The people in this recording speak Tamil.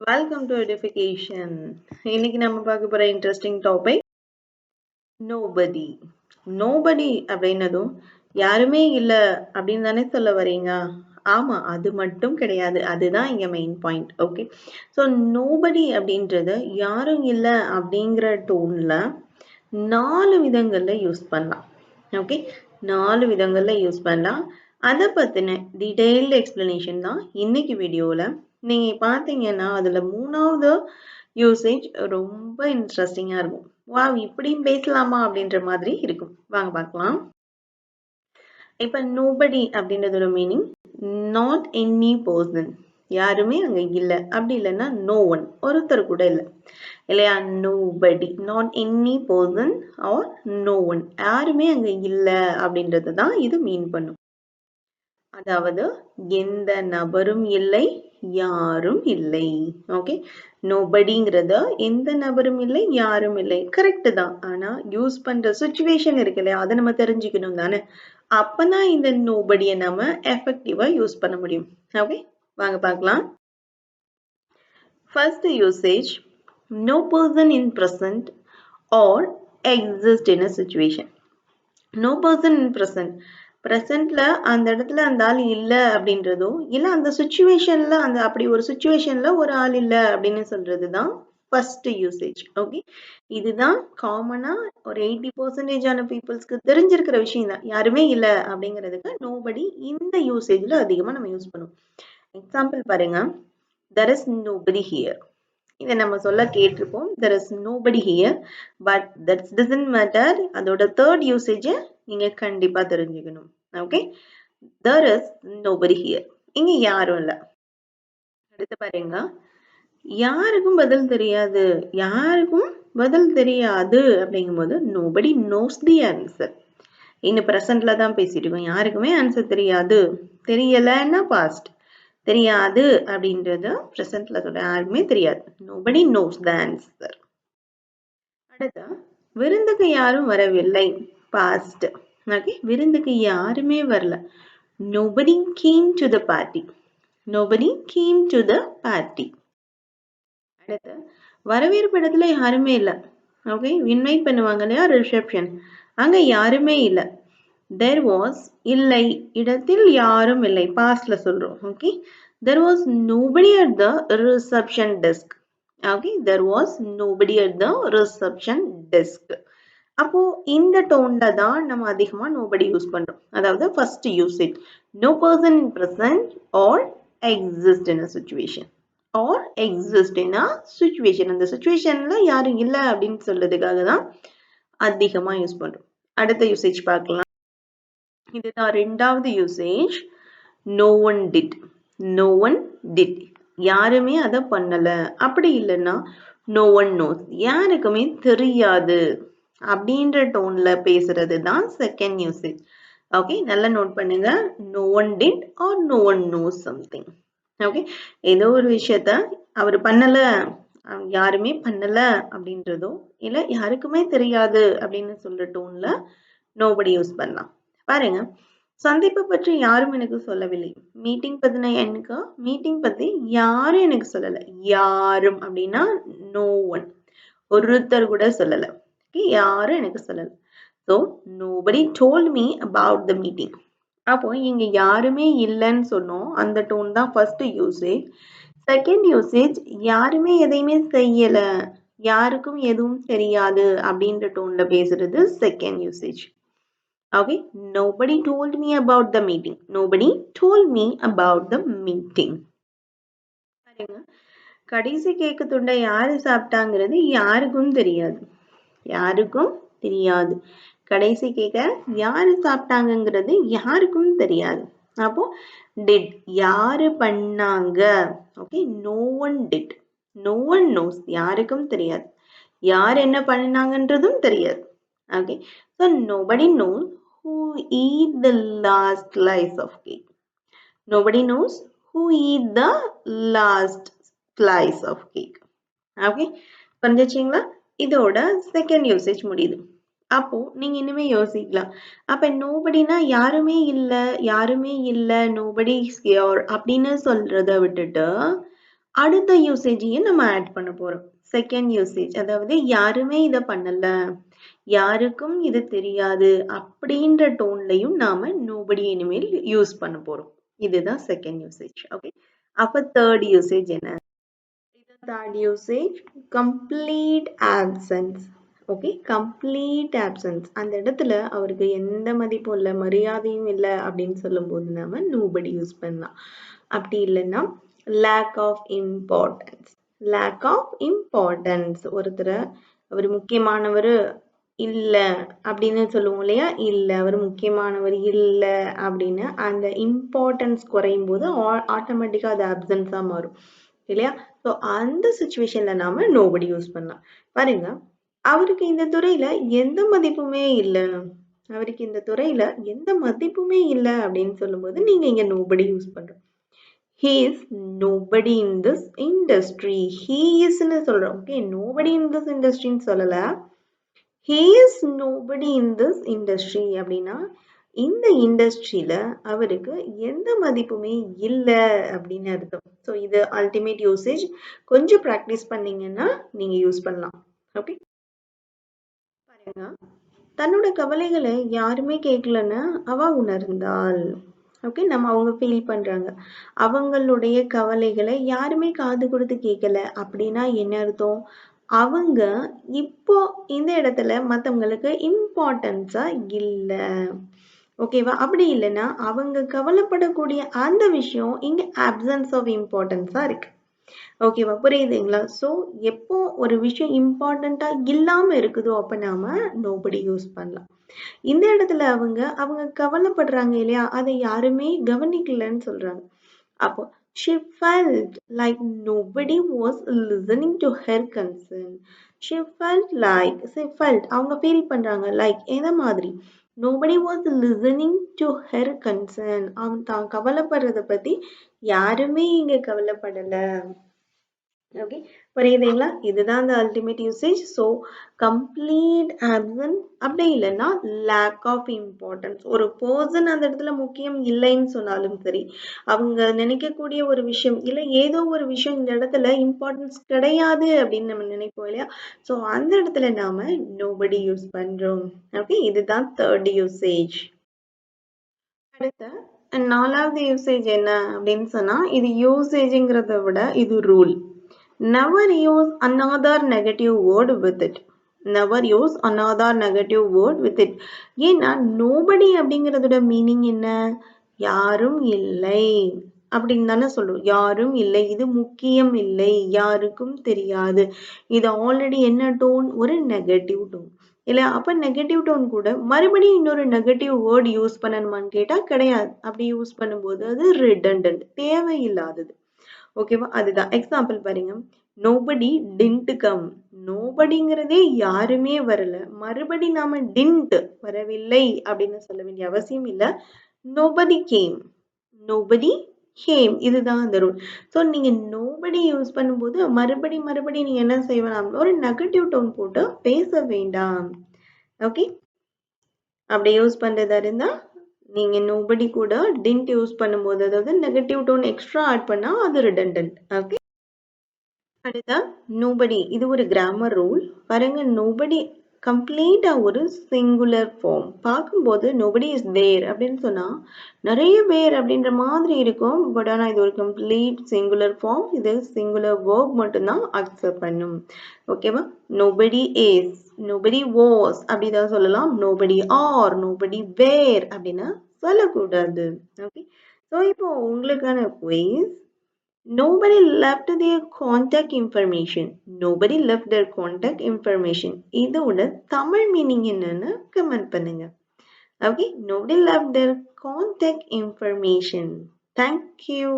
Welcome to edification. இன்னைக்கு நம்ம பார்க்க போற இன்ட்ரெஸ்டிங் டாபிக் நோபடி. நோபடி அப்படின்னதும் யாருமே இல்லை அப்படின்னு தானே சொல்ல வரீங்க? ஆமா, அது மட்டும் கிடையாது. அதுதான் இங்க main point. Okay, so nobody அப்படின்றது யாரும் இல்லை அப்படிங்கிற டோன்ல 4 விதங்கள்ல யூஸ் பண்ணலாம். ஓகே, 4 விதங்கள்ல யூஸ் பண்ணலாம். அதை பத்தின டீடைல்டு எக்ஸ்பிளனேஷன் தான் இன்னைக்கு வீடியோல. நீங்க பாத்தீங்கன்னா அதுல 3வது யூசேஜ் ரொம்ப இன்ட்ரெஸ்டிங்கா இருக்கும். வாவ், இப்படியும் பேசலாமா அப்படின்ற மாதிரி இருக்கும். வாங்க பார்க்கலாம். இப்ப நோபடி அப்படின்றதோட மீனிங் நாட் எனி பர்சன், யாருமே அங்க இல்ல. அப்படி இல்லைன்னா நோ ஒன், ஒருத்தர் கூட இல்லை இல்லையா? Nobody, not any person or no one, யாருமே அங்க இல்ல அப்படின்றது தான் இது மீன் பண்ணும். அதாவது எந்த நபரும் இல்லை, யாரும் இல்லை. ஓகே, நோபடிங்கிறத எந்த நபரும் இல்லை, யாரும் இல்லை, கரெக்ட் தான். ஆனா யூஸ் பண்ற சுச்சுவேஷன் இருக்கு இல்லையா, அதை நம்ம தெரிஞ்சுக்கணும் தானே. அப்பதான் இந்த நோபடியை நம்ம எஃபெக்டிவா யூஸ் பண்ண முடியும். ஓகே, வாங்க பார்க்கலாம். First usage, no person in present or exist in a situation. no person in present, ப்ரெசென்ட்ல அந்த இடத்துல அந்த ஆள் இல்லை அப்படின்றதோ, இல்லை அந்த சுச்சுவேஷன்ல அந்த அப்படி ஒரு சுச்சுவேஷன்ல ஒரு ஆள் இல்லை அப்படின்னு சொல்றதுதான் ஃபர்ஸ்ட் யூசேஜ். ஓகே, இதுதான் காமனா ஒரு 80% ஆன பீப்புள்ஸ்க்கு தெரிஞ்சிருக்கிற விஷயம் தான். யாருமே இல்லை அப்படிங்கிறதுக்கு நோபடி இந்த யூசேஜ்ல அதிகமா நம்ம யூஸ் பண்ணுவோம். எக்ஸாம்பிள் பாருங்க, there is nobody here. இதை நம்ம சொல்ல கேட்டிருப்போம், there is nobody here, but that doesn't matter. அதோட தேர்ட் யூசேஜ் நீங்க கண்டிப்பா தெரிஞ்சுக்கணும். Okay, there is nobody here, இங்க யாரும் இல்ல. அடுத்து பாருங்க, யாருக்கும் பதில் தெரியாது. யாருக்கும் பதில் தெரியாது அப்படிங்கும்போது nobody knows the answer. இன்னும் பிரசன்ட்ல தான் பேசிட்டு இருக்கோம். யாருக்குமே ஆன்சர் தெரியாது. தெரியலன்னா பாஸ்ட், தெரியாது அப்படின்றது பிரசன்ட்ல சொல்ற, யாருக்குமே தெரியாது. nobody knows the answer. அடுத்து, விருந்துக்கு யாரும் வரவில்லை, பாஸ்ட். ஓகே, விருந்துக்கு யாருமே வரல. nobody came to the party. nobody came to the party. அடுத்து, வரவேற்பு இடத்துல யாருமே இல்லை. ஓகே, இன்வைட் பண்ணுவாங்க இல்லையா, ரிசப்ஷன், அங்க யாருமே இல்லை. there was, இல்லை, இடத்தில் யாரும் இல்லை, பாஸ்ட்ல சொல்றோம். Okay, there was nobody at the reception desk. okay, there was nobody at the reception desk. அப்போ இந்த டோன்ல தான் நம்ம அதிகமா nobody யூஸ் பண்றோம். அதாவது first usage, no person in present or exist in a situation, or exist in a situation. அந்த சுச்சுவேஷன்ல யாரும் இல்லை அப்படின்னு சொல்றதுக்காக தான் அதிகமா யூஸ் பண்றோம். அடுத்த யூசேஜ் பார்க்கலாம். இதுதான் ரெண்டாவது usage, no one did. no one did, யாருமே அதை பண்ணல. அப்படி இல்லைன்னா no one knows, யாருக்குமே தெரியாது அப்படின்ற டோன்ல பேசுறது தான் செகண்ட் யூசேஜ். ஓகே, நல்லா நோட் பண்ணுங்க. no one did or no one knows something. Okay, ஏதோ ஒரு விஷயத்த அவர் பண்ணல, யாருமே பண்ணல அப்படின்றதோ, இல்ல யாருக்குமே தெரியாது அப்படின்னு சொல்ற டோன்ல நோபடி யூஸ் பண்ணலாம். பாருங்க, சந்திப்பு பற்றி யாரும் எனக்கு சொல்லவில்லை. மீட்டிங் பத்தின எனக்கு, மீட்டிங் பத்தி யாரும் எனக்கு சொல்லல. யாரும் அப்படின்னா நோ ஒன், ஒருத்தர் கூட சொல்லல. யாரும் எனக்கு சொல்லல. So nobody told me about the meeting. அப்போ இங்க யாருமே இல்லைன்னு சொன்னோம், அந்த டோன் தான் ஃபர்ஸ்ட் யூசேஜ். செகண்ட் யூசேஜ், யாருமே எதையுமே செய்யல, யாருக்கும் எதுவும் தெரியாது அப்படின்ற டோன்ல பேசுறது second usage. Okay, nobody told me about the meeting. nobody told me about the meeting. பாருங்க, கடைசி கேக்கு துண்டை யாரு சாப்பிட்டாங்கிறது யாருக்கும் தெரியாது. யாருக்கும் தெரியாது. கடைசி கேக்க யாரு சாப்பிட்டாங்கிறது யாருக்கும் தெரியாது. அப்போ did, யாரு பண்ணாங்க. Okay, no one did. no one knows, யாருக்கும் தெரியாது. யார் என்ன பண்ணாங்கன்றதும் தெரியாது. Okay, so nobody knows who eat the last slice of cake. nobody knows who eat the last slice of cake. Okay, புரிஞ்சுச்சுங்களா? இதோட செகண்ட் யூசேஜ் முடியுது. அப்போ நீங்க இனிமே யோசிக்கலாம், அப்ப நோபடினா யாருமே இல்ல, யாருமே இல்ல, நோபடி இஸ் ஹியர் அப்படின்னு சொல்றத விட்டுட்டு அடுத்த யூசேஜையும் நம்ம ஆட் பண்ண போறோம். செகண்ட் யூசேஜ், அதாவது யாருமே இதை பண்ணல, யாருக்கும் இது தெரியாது அப்படின்ற டோன்லையும் நாம நோபடி இனிமேல் யூஸ் பண்ண போறோம். இதுதான் செகண்ட் யூசேஜ். ஓகே, அப்ப தேர்ட் யூசேஜ் என்ன? Third usage complete options. Okay, complete options. அந்த இடத்துல அவருக்கு எந்த மதிப்பும் இல்லை, மரியாதையும் இல்லை அப்படின்னு சொல்லும் போது நாம நோபடி யூஸ் பண்ணலாம். அப்படி இல்லைன்னா lack of importance. Lack of importance, ஒருத்தர் அவர் முக்கியமானவர் இல்லை அப்படின்னு சொல்லுவோம் இல்லையா, இல்லை அவர் முக்கியமானவர் இல்லை அப்படின்னு அந்த இம்பார்ட்டன்ஸ் குறையும் போது ஆட்டோமேட்டிக்கா அது அப்சன்ஸா மாறும் இல்லையா. ஸோ அந்த சுச்சுவேஷன்ல நாம நோபடி யூஸ் பண்ணலாம். பாருங்க, அவருக்கு இந்த துறையில எந்த மதிப்புமே இல்லை, அவருக்கு இந்த துறையில எந்த மதிப்புமே இல்லை அப்படின்னு சொல்லும்போது நீங்க இங்க நோபடி யூஸ் பண்றோம். He is nobody in this industry. He is ன்னு சொல்றோம். Okay, nobody in this industry ன்னு சொல்லல. He is nobody in this industry அப்படின்னா இந்த இண்டஸ்ட்ரியில அவருக்கு எந்த மதிப்புமே இல்லை அப்படின்னு அர்த்தம். ஸோ இது அல்டிமேட் யூசேஜ். கொஞ்சம் ப்ராக்டிஸ் பண்ணீங்கன்னா நீங்க யூஸ் பண்ணலாம். ஓகே, பாருங்க, தன்னோட கவலைகளை யாருமே கேட்கலன்னு அவ உணர்ந்தாள். ஓகே, நம்ம அவங்க ஃபீல் பண்றாங்க, அவங்களுடைய கவலைகளை யாருமே காது கொடுத்து கேட்கல அப்படின்னா என்ன அர்த்தம்? அவங்க இப்போ இந்த இடத்துல மத்தவங்களுக்கு இம்பார்ட்டன்ஸா இல்ல. ஓகேவா? அப்படி இல்லைன்னா அவங்க கவலைப்படக்கூடிய அந்த விஷயம் இங்க அப்சன்ஸ் ஆஃப் இம்பார்ட்டன்ஸா இருக்கு. ஓகேவா, புரியுதுங்களா? ஸோ எப்போ ஒரு விஷயம் இம்பார்ட்டண்டா இல்லாம இருக்குதோ அப்ப நாம நோபடி யூஸ் பண்ணலாம். இந்த இடத்துல அவங்க கவலைப்படுறாங்க இல்லையா, அதை யாருமே கவனிக்கலன்னு சொல்றாங்க. அப்போ she felt like nobody was listening to her concern. She felt அவங்க ஃபீல் பண்றாங்க லைக் எந்த மாதிரி, nobody was listening to her concern. அவன் தான் கவலைப்படுறத பத்தி யாருமே இங்க கவலைப்படல. ஓகே, புரியுதுங்களா? இதுதான் அந்த ultimate usage. So complete options, அப்படி இல்லைன்னா லேக் ஆஃப் இம்பார்ட்டன்ஸ். ஒரு பர்சன் அந்த இடத்துல முக்கியம் இல்லைன்னு சொன்னாலும் சரி, அவங்க நினைக்கக்கூடிய ஒரு விஷயம் இல்லை ஏதோ ஒரு விஷயம் இந்த இடத்துல இம்பார்ட்டன்ஸ் கிடையாது அப்படின்னு நம்ம நினைப்போம் இல்லையா. ஸோ அந்த இடத்துல நாம நோபடி யூஸ் பண்றோம். ஓகே, இதுதான் தேர்ட் யூசேஜ். அடுத்த நாலாவது யூசேஜ் என்ன அப்படின்னு சொன்னா, இது யூசேஜ்ங்கிறத விட இது rule. Never use another negative word with it. Never use another negative word with it. ஏன்னா nobody அப்படிங்கிறதோட மீனிங் என்ன? யாரும் இல்லை அப்படின்னு தானே சொல்லுவோம். யாரும் இல்லை, இது முக்கியம் இல்லை, யாருக்கும் தெரியாது. இது ஆல்ரெடி என்ன டோன்? ஒரு நெகட்டிவ் டோன் இல்ல. அப்ப நெகட்டிவ் டோன் கூட மறுபடியும் இன்னொரு நெகட்டிவ் வேர்ட் யூஸ் பண்ணணுமான்னு கேட்டா கிடையாது. அப்படி யூஸ் பண்ணும்போது அது ரிடண்டன்ட், தேவையில்லாதது. ஓகேவா, அதுதான் எக்ஸாம்பிள் பாருங்க. Nobody tint come. நோபடிங்கிறதே யாருமே வரல, மறுபடி நாம டிண்ட் வரவில்லை அப்படின்னு சொல்ல வேண்டிய அவசியம் இல்லை. நோபடி கேம், நோபடி கேம், இதுதான் அந்த ரூல். ஸோ நீங்க நோபடி யூஸ் பண்ணும்போது மறுபடி நீங்க என்ன செய்யலாம், ஒரு நெகட்டிவ் டோன் போட்டு பேச வேண்டாம். ஓகே, அப்படி யூஸ் பண்றதா இருந்தா நீங்க நோபடி கூட டிண்ட் யூஸ் பண்ணும்போது, அதாவது நெகட்டிவ் டோன் எக்ஸ்ட்ரா ஆட் பண்ணா அது ரிடண்டன்ட். ஓகே, அடுத்த நோபடி, இது ஒரு கிராமர் ரூல். பாருங்க, நோபடி கம்ப்ளீட்டா ஒரு சிங்குலர் ஃபார்ம். பார்க்கும்போது நோபடி இஸ் தேர் அப்படின்னு சொன்னா நிறைய பேர் அப்படின்ற மாதிரி இருக்கும். பட் ஆனா இது ஒரு கம்ப்ளீட் சிங்குலர் ஃபார்ம். இது சிங்குலர் வேர்ப் மட்டும்தான் அக்செப்ட் பண்ணும். ஓகேவா, நோபடி இஸ், நோபடி வாஸ் அப்படிதான் சொல்லலாம். நோபடி ஆர், நோபடி வேர் அப்படின்னு சொல்லக்கூடாது. ஓகே, ஸோ இப்போ உங்களுக்கான quiz. Nobody left their contact information. Nobody left their contact information. இதோட தமிழ் மீனிங் என்னன்னு கமெண்ட் பண்ணுங்க. Okay, nobody left their contact information. Thank you.